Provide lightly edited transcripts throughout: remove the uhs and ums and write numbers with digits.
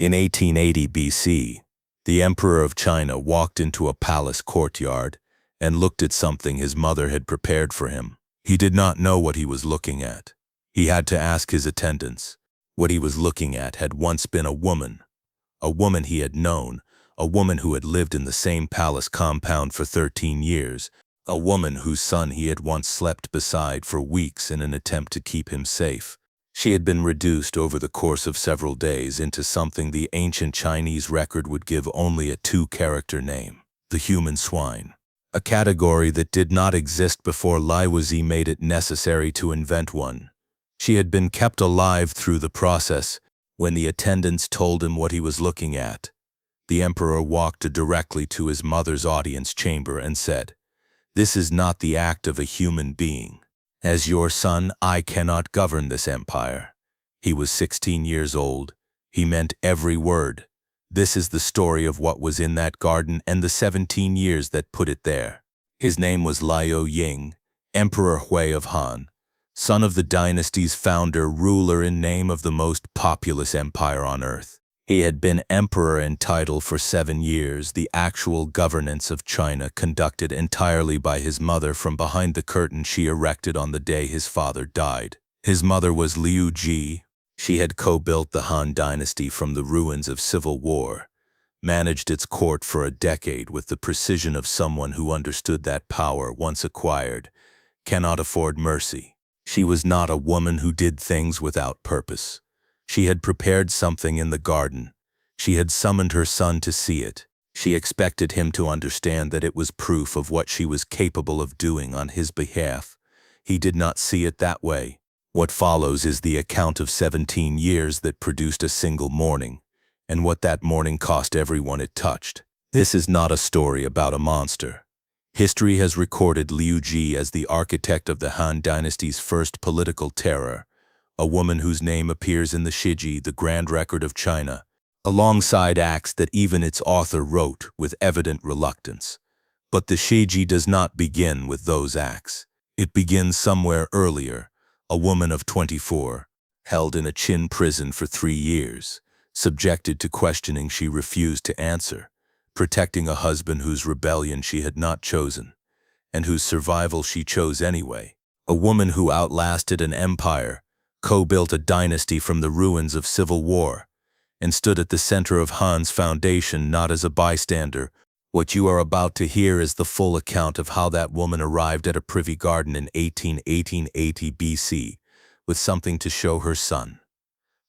In 1880 BC, the Emperor of China walked into a palace courtyard and looked at something his mother had prepared for him. He did not know what he was looking at. He had to ask his attendants. What he was looking at had once been a woman he had known, a woman who had lived in the same palace compound for 13 years, a woman whose son he had once slept beside for weeks in an attempt to keep him safe. She had been reduced over the course of several days into something the ancient Chinese record would give only a two-character name: the human swine. A category that did not exist before Lü Zhi made it necessary to invent one. She had been kept alive through the process. When the attendants told him what he was looking at, the emperor walked directly to his mother's audience chamber and said, "This is not the act of a human being. As your son, I cannot govern this empire." He was 16 years old. He meant every word. This is the story of what was in that garden and the 17 years that put it there. His name was Liu Ying, Emperor Hui of Han, son of the dynasty's founder, ruler in name of the most populous empire on earth. He had been emperor in title for 7 years, the actual governance of China conducted entirely by his mother from behind the curtain she erected on the day his father died. His mother was Lü Zhi. She had co-built the Han Dynasty from the ruins of civil war, managed its court for a decade with the precision of someone who understood that power, once acquired, cannot afford mercy. She was not a woman who did things without purpose. She had prepared something in the garden. She had summoned her son to see it. She expected him to understand that it was proof of what she was capable of doing on his behalf. He did not see it that way. What follows is the account of 17 years that produced a single morning, and what that morning cost everyone it touched. This is not a story about a monster. History has recorded Lü Zhi as the architect of the Han Dynasty's first political terror, a woman whose name appears in the Shiji, the Grand Record of China, alongside acts that even its author wrote with evident reluctance. But the Shiji does not begin with those acts. It begins somewhere earlier. A woman of 24, held in a Qin prison for 3 years, subjected to questioning she refused to answer, protecting a husband whose rebellion she had not chosen, and whose survival she chose anyway. A woman who outlasted an empire, co-built a dynasty from the ruins of civil war, and stood at the center of Han's foundation not as a bystander. What you are about to hear is the full account of how that woman arrived at a privy garden in 1880 BC with something to show her son.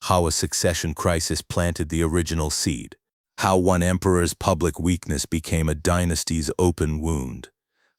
How a succession crisis planted the original seed. How one emperor's public weakness became a dynasty's open wound.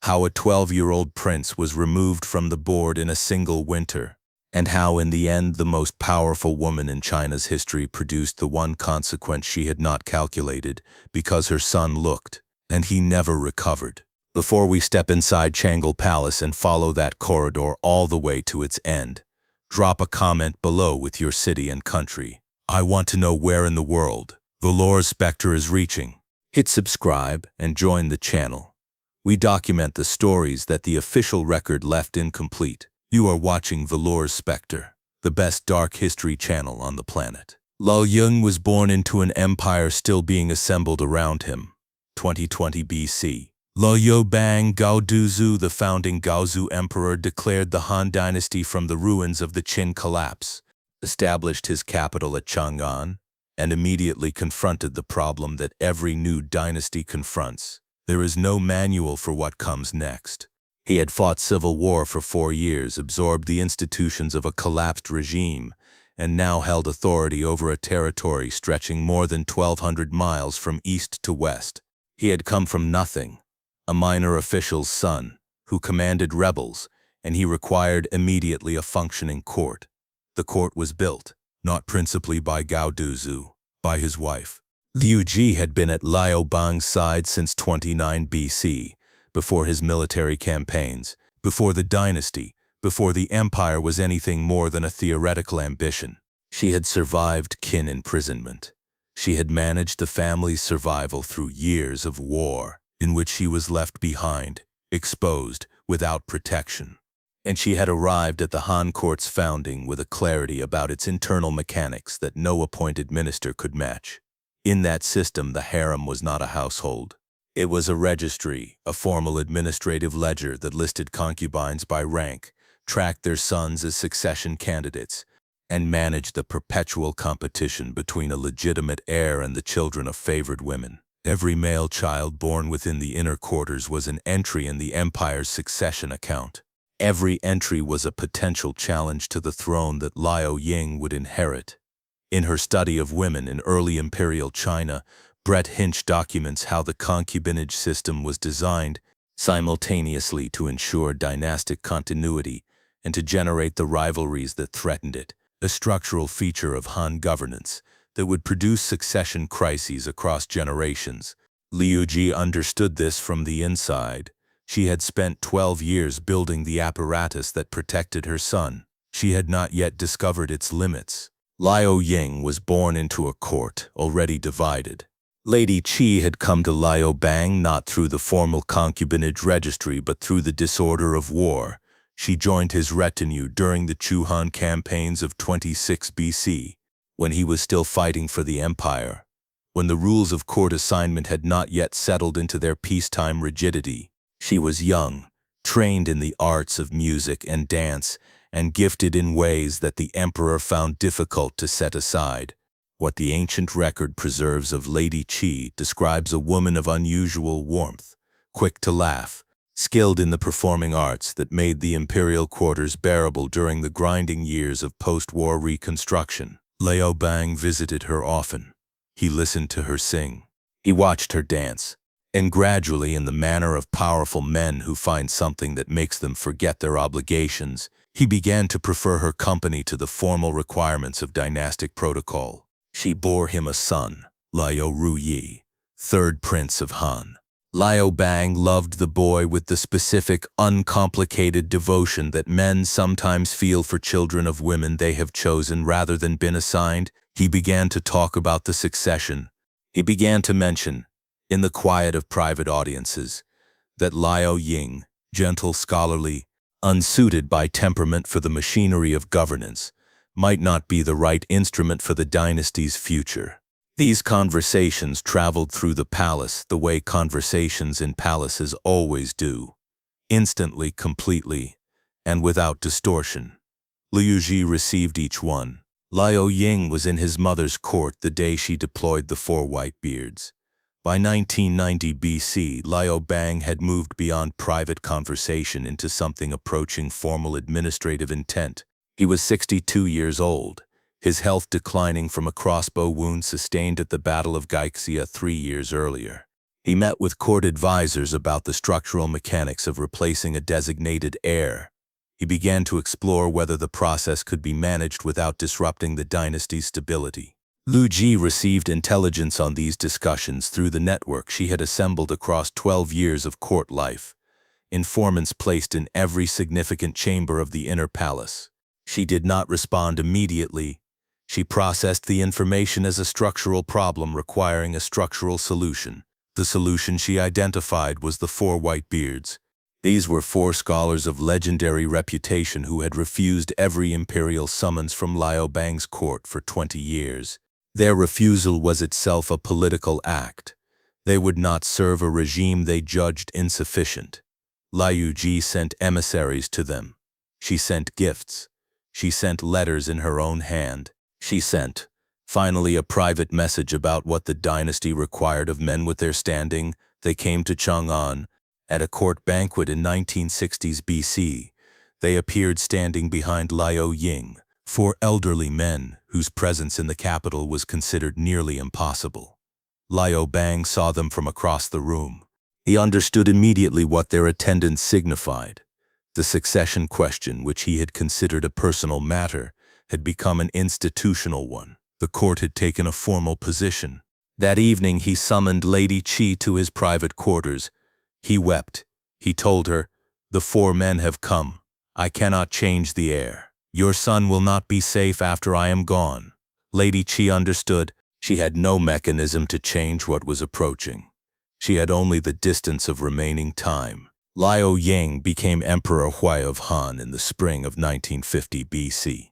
How a 12-year-old prince was removed from the board in a single winter. And how in the end the most powerful woman in China's history produced the one consequence she had not calculated, because her son looked, and he never recovered. Before we step inside Changal Palace and follow that corridor all the way to its end, drop a comment below with your city and country. I want to know where in the world Velours Spectre is reaching. Hit subscribe and join the channel. We document the stories that the official record left incomplete. You are watching Velours Spectre, the best dark history channel on the planet. Liu Ying was born into an empire still being assembled around him. 2020 BC. Liu Bang Gaoduzu, the founding Gaozu emperor, declared the Han Dynasty from the ruins of the Qin collapse, established his capital at Chang'an, and immediately confronted the problem that every new dynasty confronts. There is no manual for what comes next. He had fought civil war for 4 years, absorbed the institutions of a collapsed regime, and now held authority over a territory stretching more than 1,200 miles from east to west. He had come from nothing, a minor official's son, who commanded rebels, and he required immediately a functioning court. The court was built, not principally by Gaoduzu, by his wife. Lü Zhi had been at Liu Bang's side since 29 BC, before his military campaigns, before the dynasty, before the empire was anything more than a theoretical ambition. She had survived Qin imprisonment. She had managed the family's survival through years of war, in which she was left behind, exposed, without protection. and she had arrived at the Han court's founding with a clarity about its internal mechanics that no appointed minister could match. In that system, the harem was not a household. It was a registry, a formal administrative ledger that listed concubines by rank, tracked their sons as succession candidates, and managed the perpetual competition between a legitimate heir and the children of favored women. Every male child born within the inner quarters was an entry in the empire's succession account. Every entry was a potential challenge to the throne that Liu Ying would inherit. In her study of women in early imperial China, Brett Hinch documents how the concubinage system was designed simultaneously to ensure dynastic continuity and to generate the rivalries that threatened it, a structural feature of Han governance that would produce succession crises across generations. Lü Zhi understood this from the inside. She had spent 12 years building the apparatus that protected her son. She had not yet discovered its limits. Liu Ying was born into a court already divided. Lady Qi had come to Liu Bang not through the formal concubinage registry but through the disorder of war. She joined his retinue during the Chu Han campaigns of 26 BC, when he was still fighting for the empire, when the rules of court assignment had not yet settled into their peacetime rigidity. She was young, trained in the arts of music and dance, and gifted in ways that the emperor found difficult to set aside. What the ancient record preserves of Lady Qi describes a woman of unusual warmth, quick to laugh, skilled in the performing arts that made the imperial quarters bearable during the grinding years of post-war reconstruction. Liu Bang visited her often. He listened to her sing. He watched her dance. And gradually, in the manner of powerful men who find something that makes them forget their obligations, he began to prefer her company to the formal requirements of dynastic protocol. She bore him a son, Liu Ruyi, third prince of Han. Liu Bang loved the boy with the specific, uncomplicated devotion that men sometimes feel for children of women they have chosen rather than been assigned. He began to talk about the succession. He began to mention, in the quiet of private audiences, that Liu Ying, gentle, scholarly, unsuited by temperament for the machinery of governance, might not be the right instrument for the dynasty's future. These conversations traveled through the palace the way conversations in palaces always do, instantly, completely, and without distortion. Lü Zhi received each one. Liu Ying was in his mother's court the day she deployed the 4 white beards. By 1990 BC, Liu Bang had moved beyond private conversation into something approaching formal administrative intent. He was 62 years old, his health declining from a crossbow wound sustained at the Battle of Gaixia 3 years earlier. He met with court advisors about the structural mechanics of replacing a designated heir. He began to explore whether the process could be managed without disrupting the dynasty's stability. Lü Zhi received intelligence on these discussions through the network she had assembled across 12 years of court life, informants placed in every significant chamber of the inner palace. She did not respond immediately. She processed the information as a structural problem requiring a structural solution. The solution she identified was the 4 white beards. These were 4 scholars of legendary reputation who had refused every imperial summons from Liu Bang's court for 20 years. Their refusal was itself a political act. They would not serve a regime they judged insufficient. Liu Zhi sent emissaries to them. She sent gifts. She sent letters in her own hand. She sent, finally, a private message about what the dynasty required of men with their standing. They came to Chang'an. At a court banquet in 1960s BC, they appeared standing behind Liu Ying, 4 elderly men whose presence in the capital was considered nearly impossible. Liu Bang saw them from across the room. He understood immediately what their attendance signified. The succession question, which he had considered a personal matter, had become an institutional one. The court had taken a formal position. That evening he summoned Lady Qi to his private quarters. He wept. He told her, "The 4 men have come. I cannot change the heir. Your son will not be safe after I am gone." Lady Qi understood. She had no mechanism to change what was approaching. She had only the distance of remaining time. Liu Ying became Emperor Huai of Han in the spring of 1950 BC.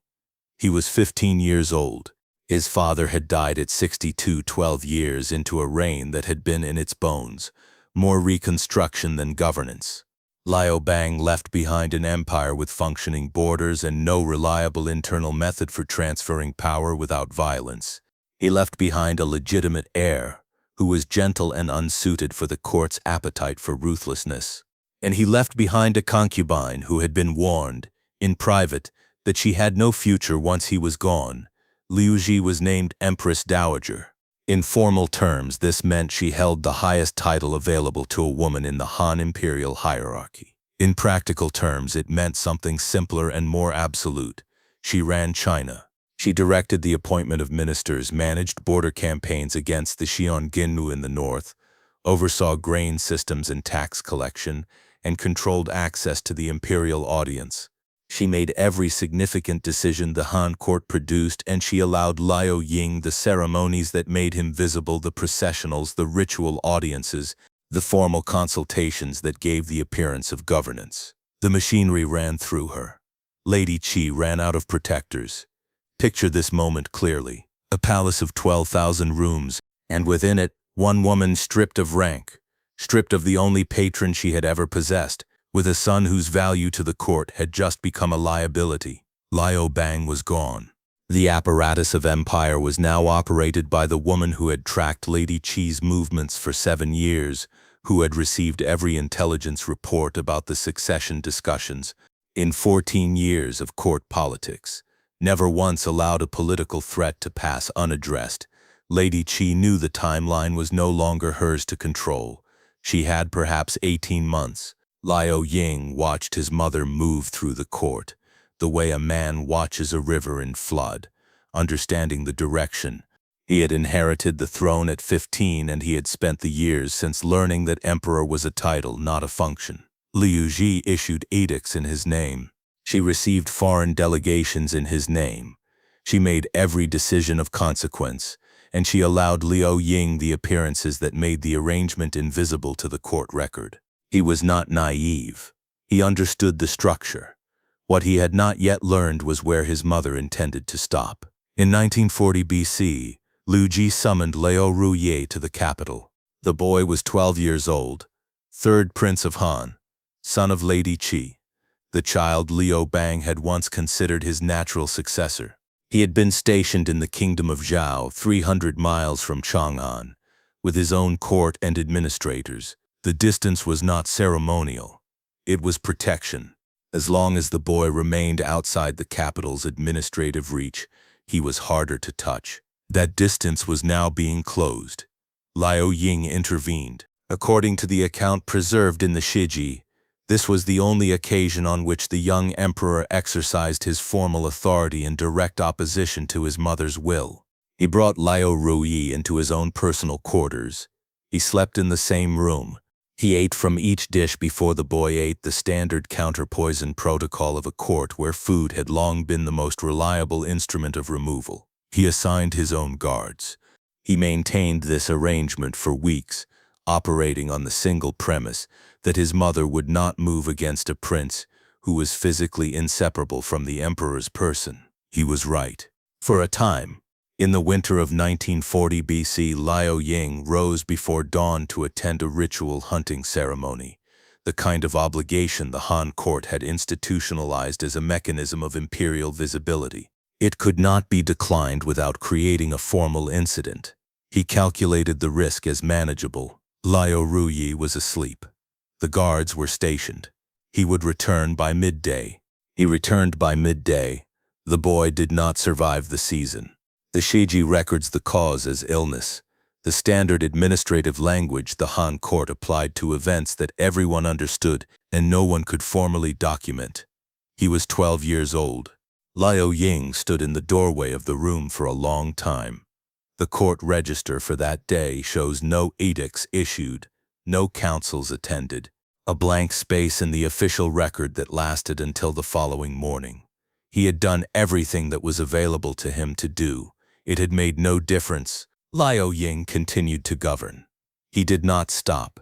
He was 15 years old. His father had died at 62, 12 years into a reign that had been in its bones, more reconstruction than governance. Liu Bang left behind an empire with functioning borders and no reliable internal method for transferring power without violence. He left behind a legitimate heir, who was gentle and unsuited for the court's appetite for ruthlessness. And he left behind a concubine who had been warned, in private, that she had no future once he was gone. Lü Zhi was named Empress Dowager. In formal terms, this meant she held the highest title available to a woman in the Han imperial hierarchy. In practical terms, it meant something simpler and more absolute. She ran China. She directed the appointment of ministers, managed border campaigns against the Xiongnu in the north, oversaw grain systems and tax collection, and controlled access to the imperial audience. She made every significant decision the Han court produced, and she allowed Liu Ying the ceremonies that made him visible, the processionals, the ritual audiences, the formal consultations that gave the appearance of governance. The machinery ran through her. Lady Qi ran out of protectors. Picture this moment clearly. A palace of 12,000 rooms, and within it, one woman stripped of rank, stripped of the only patron she had ever possessed, with a son whose value to the court had just become a liability. Liu Bang was gone. The apparatus of empire was now operated by the woman who had tracked Lady Qi's movements for 7 years, who had received every intelligence report about the succession discussions. In 14 years of court politics, never once allowed a political threat to pass unaddressed, Lady Qi knew the timeline was no longer hers to control. She had perhaps 18 months. Liu Ying watched his mother move through the court, the way a man watches a river in flood, understanding the direction. He had inherited the throne at 15, and he had spent the years since learning that emperor was a title, not a function. Lü Zhi issued edicts in his name. She received foreign delegations in his name. She made every decision of consequence, and she allowed Liu Ying the appearances that made the arrangement invisible to the court record. He was not naive. He understood the structure. What he had not yet learned was where his mother intended to stop. In 1940 BC, Lü Zhi summoned Liu Ruye to the capital. The boy was 12 years old, third prince of Han, son of Lady Qi, the child Liu Bang had once considered his natural successor. He had been stationed in the kingdom of Zhao, 300 miles from Chang'an, with his own court and administrators. The distance was not ceremonial. It was protection. As long as the boy remained outside the capital's administrative reach, he was harder to touch. That distance was now being closed. Liu Ying intervened. According to the account preserved in the Shiji, this was the only occasion on which the young emperor exercised his formal authority in direct opposition to his mother's will. He brought Liu Ruyi into his own personal quarters. He slept in the same room. He ate from each dish before the boy ate, the standard counterpoison protocol of a court where food had long been the most reliable instrument of removal. He assigned his own guards. He maintained this arrangement for weeks, operating on the single premise that his mother would not move against a prince who was physically inseparable from the emperor's person. He was right. For a time, in the winter of 1940 BC, Liu Ying rose before dawn to attend a ritual hunting ceremony, the kind of obligation the Han court had institutionalized as a mechanism of imperial visibility. It could not be declined without creating a formal incident. He calculated the risk as manageable. Liu Ruyi was asleep. The guards were stationed. He would return by midday. He returned by midday. The boy did not survive the season. The Shiji records the cause as illness, the standard administrative language the Han court applied to events that everyone understood and no one could formally document. He was 12 years old. Liu Ying stood in the doorway of the room for a long time. The court register for that day shows no edicts issued, no councils attended, a blank space in the official record that lasted until the following morning. He had done everything that was available to him to do. It had made no difference. Liu Ying continued to govern. He did not stop.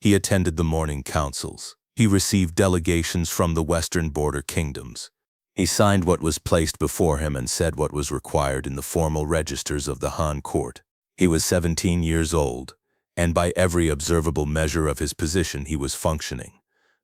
He attended the morning councils. He received delegations from the western border kingdoms. He signed what was placed before him and said what was required in the formal registers of the Han court. He was 17 years old, and by every observable measure of his position he was functioning.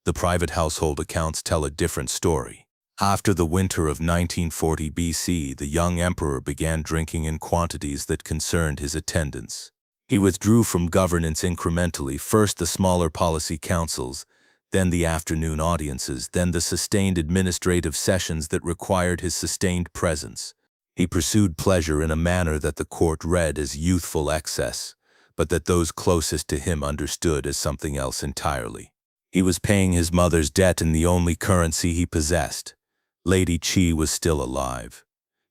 The private household accounts tell a different story. After the winter of 1940 BC, the young emperor began drinking in quantities that concerned his attendants. He withdrew from governance incrementally, first the smaller policy councils, then the afternoon audiences, then the sustained administrative sessions that required his sustained presence. He pursued pleasure in a manner that the court read as youthful excess, but that those closest to him understood as something else entirely. He was paying his mother's debt in the only currency he possessed. Lady Qi was still alive.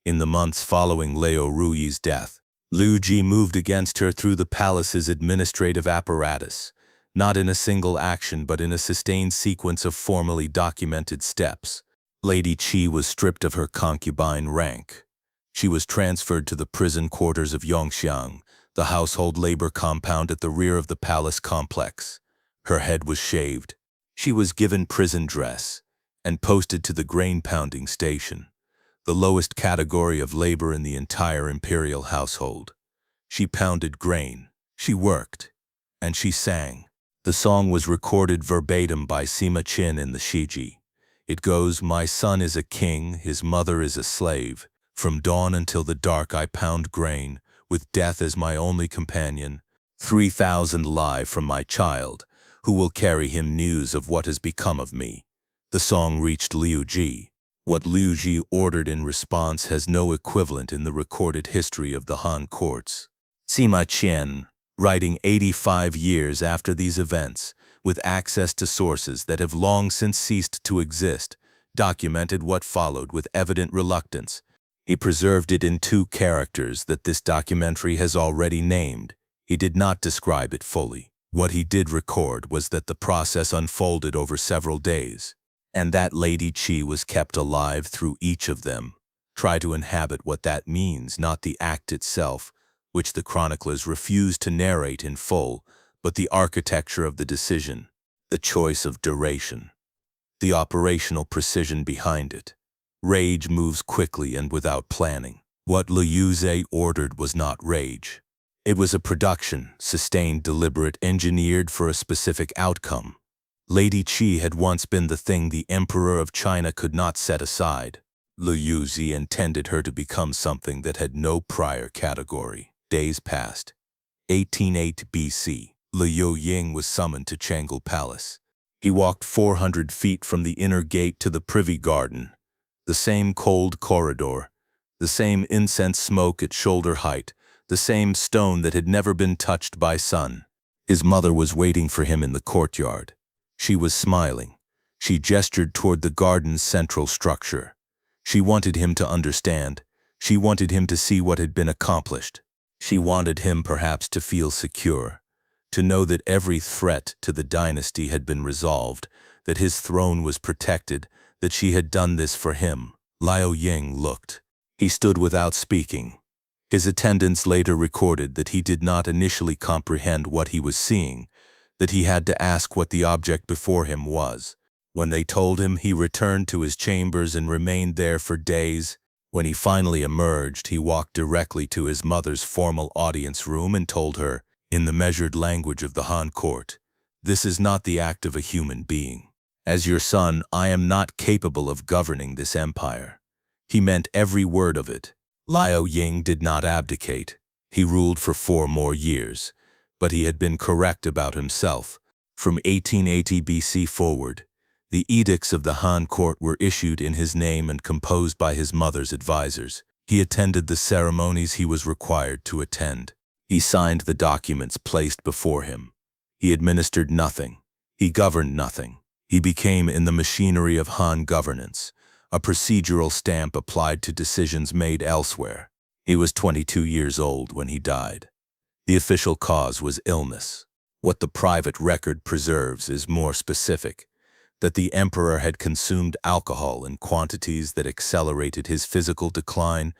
In the months following Liu Ruyi's death, Lü Zhi moved against her through the palace's administrative apparatus, not in a single action but in a sustained sequence of formally documented steps. Lady Qi was stripped of her concubine rank. She was transferred to the prison quarters of Yongxiang, the household labor compound at the rear of the palace complex. Her head was shaved. She was given prison dress and posted to the grain-pounding station, the lowest category of labor in the entire imperial household. She pounded grain, she worked, and she sang. The song was recorded verbatim by Sima Qin in the Shiji. It goes, "My son is a king, his mother is a slave. From dawn until the dark I pound grain, with death as my only companion. 3,000 lie from my child, who will carry him news of what has become of me." The song reached Lü Zhi. What Lü Zhi ordered in response has no equivalent in the recorded history of the Han courts. Sima Qin, writing 85 years after these events, with access to sources that have long since ceased to exist, documented what followed with evident reluctance. He preserved it in 2 characters that this documentary has already named. He did not describe it fully. What he did record was that the process unfolded over several days, and that Lady Qi was kept alive through each of them. Try to inhabit what that means, not the act itself, which the chroniclers refuse to narrate in full, but the architecture of the decision, the choice of duration, the operational precision behind it. Rage moves quickly and without planning. What Liu Zhi ordered was not rage. It was a production, sustained, deliberate, engineered for a specific outcome. Lady Qi had once been the thing the Emperor of China could not set aside. Liu Zhi intended her to become something that had no prior category. Days passed. 1808 BC. Liu Ying was summoned to Chang'an Palace. He walked 400 feet from the inner gate to the privy garden. The same cold corridor, the same incense smoke at shoulder height, the same stone that had never been touched by sun. His mother was waiting for him in the courtyard. She was smiling. She gestured toward the garden's central structure. She wanted him to understand. She wanted him to see what had been accomplished. She wanted him perhaps to feel secure, to know that every threat to the dynasty had been resolved, that his throne was protected, that she had done this for him. Liu Ying looked. He stood without speaking. His attendants later recorded that he did not initially comprehend what he was seeing, that he had to ask what the object before him was. When they told him, he returned to his chambers and remained there for days. When he finally emerged, he walked directly to his mother's formal audience room and told her, in the measured language of the Han court, "This is not the act of a human being. As your son, I am not capable of governing this empire." He meant every word of it. Liu Ying did not abdicate. He ruled for 4 more years, but he had been correct about himself. From 1880 BC forward, the edicts of the Han court were issued in his name and composed by his mother's advisors. He attended the ceremonies he was required to attend. He signed the documents placed before him. He administered nothing. He governed nothing. He became, in the machinery of Han governance, a procedural stamp applied to decisions made elsewhere. He was 22 years old when he died. The official cause was illness. What the private record preserves is more specific, that the emperor had consumed alcohol in quantities that accelerated his physical decline,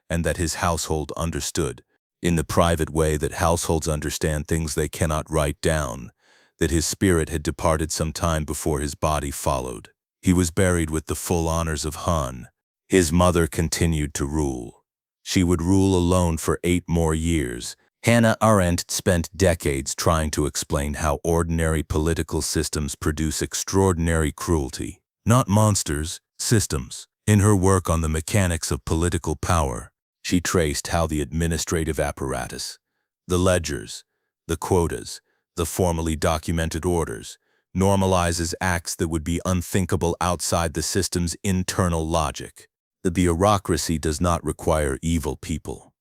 and that his household understood, in the private way that households understand things they cannot write down, that his spirit had departed some time before his body followed. He was buried with the full honors of Han. His mother continued to rule. She would rule alone for 8 more years. Hannah Arendt spent decades trying to explain how ordinary political systems produce extraordinary cruelty. Not monsters, systems. In her work on the mechanics of political power, she traced how the administrative apparatus, the ledgers, the quotas, the formally documented orders, normalizes acts that would be unthinkable outside the system's internal logic. The bureaucracy does not require evil people.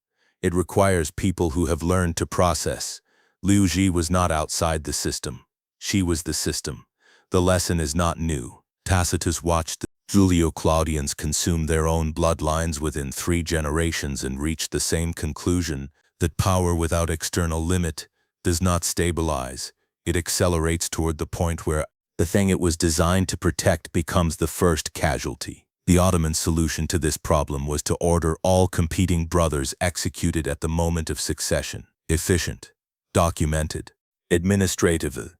It requires people who have learned to process. Lü Zhi was not outside the system. She was the system. The lesson is not new. Tacitus watched the Julio-Claudians consume their own bloodlines within 3 generations and reached the same conclusion that power without external limit does not stabilize. It accelerates toward the point where the thing it was designed to protect becomes the first casualty. The Ottoman solution to this problem was to order all competing brothers executed at the moment of succession. Efficient, documented, administrative.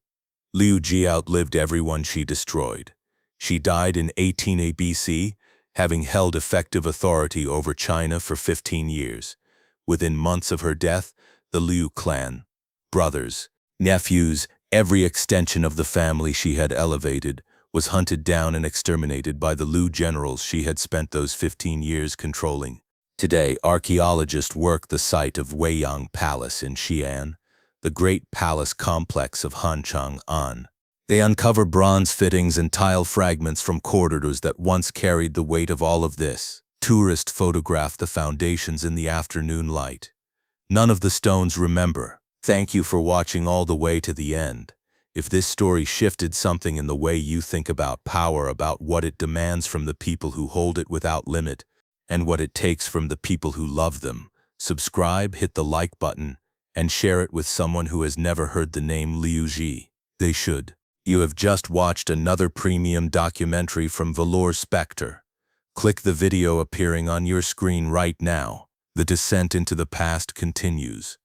Lü Zhi outlived everyone she destroyed. She died in 18 BC, having held effective authority over China for 15 years. Within months of her death, the Liu clan, brothers, nephews, every extension of the family she had elevated, was hunted down and exterminated by the Liu generals she had spent those 15 years controlling. Today, archaeologists work the site of Weiyang Palace in Xi'an, the great palace complex of Hanchang-an. They uncover bronze fittings and tile fragments from corridors that once carried the weight of all of this. Tourists photograph the foundations in the afternoon light. None of the stones remember. Thank you for watching all the way to the end. If this story shifted something in the way you think about power, about what it demands from the people who hold it without limit, and what it takes from the people who love them, subscribe, hit the like button, and share it with someone who has never heard the name Lü Zhi. They should. You have just watched another premium documentary from Velours Spectre. Click the video appearing on your screen right now. The descent into the past continues.